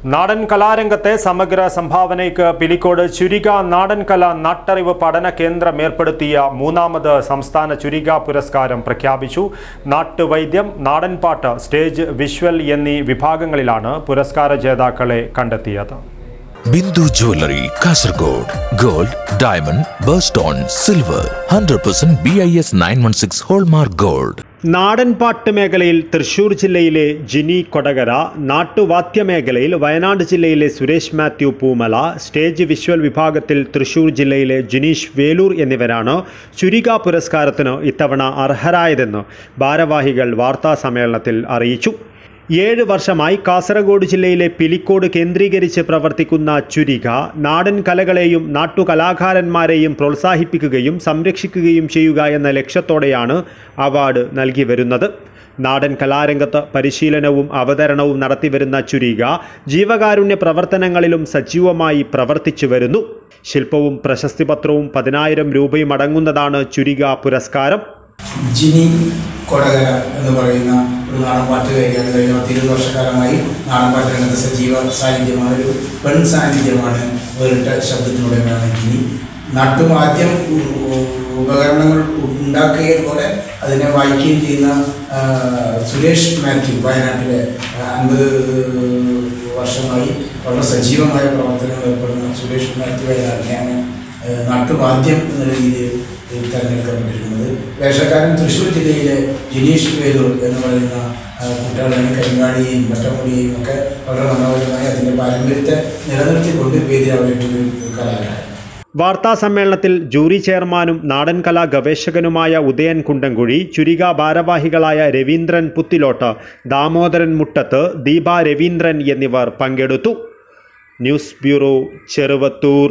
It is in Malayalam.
നാടൻ കലാരംഗത്തെ സമഗ്ര സംഭാവനയ്ക്ക് പിലിക്കോട് ചുരിക നാടൻ കല നാട്ടറിവ് പഠന കേന്ദ്രം ഏർപ്പെടുത്തിയ മൂന്നാമത് സംസ്ഥാന ചുരിക പുരസ്കാരം പ്രഖ്യാപിച്ചു. നാട്ടുവൈദ്യം, നാടൻപാട്ട്, സ്റ്റേജ് വിഷ്വൽ എന്നീ വിഭാഗങ്ങളിലാണ് പുരസ്കാര ജേതാക്കളെ കണ്ടെത്തിയത്. Bindu Jewelry, Kasaragod. Gold, diamond, birthstone, silver, 100% BIS 916 Hallmark Gold. നാടൻപാട്ട് മേഖലയിൽ തൃശൂർ ജില്ലയിലെ ജിനി കൊടകര, നാട്ടുവാദ്യമേഖലയിൽ വയനാട് ജില്ലയിലെ സുരേഷ് മാത്യു പൂമല, സ്റ്റേജ് വിഷ്വൽ വിഭാഗത്തിൽ തൃശൂർ ജില്ലയിലെ ജിനീഷ് വേലൂർ എന്നിവരാണ് ചുരിക പുരസ്കാരത്തിന് ഇത്തവണ അർഹരായതെന്ന് ഭാരവാഹികൾ വാർത്താസമ്മേളനത്തിൽ അറിയിച്ചു. 7 വർഷമായി കാസർഗോഡ് ജില്ലയിലെ പിലിക്കോട് കേന്ദ്രീകരിച്ച് പ്രവർത്തിക്കുന്ന ചുരിക നാടൻ കലകളെയും നാട്ടുകലാകാരന്മാരെയും പ്രോത്സാഹിപ്പിക്കുകയും സംരക്ഷിക്കുകയും ചെയ്യുക എന്ന ലക്ഷ്യത്തോടെയാണ് അവാർഡ് നൽകി വരുന്നത്. നാടൻ കലാരംഗത്ത് പരിശീലനവും അവതരണവും നടത്തിവരുന്ന ചുരിക ജീവകാരുണ്യ പ്രവർത്തനങ്ങളിലും സജീവമായി പ്രവർത്തിച്ചു വരുന്നു. ശില്പവും പ്രശസ്തിപത്രവും 10,000 രൂപയും അടങ്ങുന്നതാണ് ചുരിക പുരസ്കാരം. ജിനി കൊടകര എന്ന് പറയുന്ന ഒരു നാടൻപാട്ടുകാരിയാണ്. കഴിഞ്ഞ 20 വർഷക്കാലമായി നാടൻപാട്ട് രംഗത്ത് സജീവ സാന്നിധ്യമാണ്, ഒരു പെൺ സാന്നിധ്യമാണ്. വേറിട്ട ശബ്ദത്തിലൂടെയാണ് ജിനി. നാട്ടുവാദ്യം ഉപകരണങ്ങൾ ഉണ്ടാക്കുകയും അതിനെ വായിക്കുകയും ചെയ്യുന്ന സുരേഷ് മാത്യു, വയനാട്ടിലെ 50 വർഷമായി വളരെ സജീവമായ പ്രവർത്തനങ്ങൾ ഏർപ്പെടുന്ന സുരേഷ് മാത്യു വയനാട്ടിലാണ് നാട്ടുവാദ്യം എന്നുള്ള രീതിയിൽ തിരഞ്ഞെടുക്കപ്പെട്ടിരിക്കുന്നത്. വേഷക്കാരൻ തൃശ്ശൂർ ജില്ലയിലെ ജിനീഷ് വേലൂർ എന്ന് പറയുന്ന കുട്ടികളാണ്. കരിങ്കാടിയെയും മറ്റമുടിയെയും ഒക്കെ വളരെ മനോഹരമായി അതിൻ്റെ പാരമ്പര്യത്തെ നിലനിർത്തിക്കൊണ്ട് വേദി അവതരിപ്പിക്കുന്ന കലാകാരൻ. വാർത്താ സമ്മേളനത്തിൽ ജൂറി ചെയർമാനും നാടൻ കലാ ഗവേഷകനുമായ ഉദയൻ കുണ്ടൻകുഴി, ചുരിക ഭാരവാഹികളായ രവീന്ദ്രൻ പുത്തിലോട്ട്, ദാമോദരൻ മുട്ടത്ത്, ദീപ രവീന്ദ്രൻ എന്നിവർ പങ്കെടുത്തു. News bureau, Cheruvathur.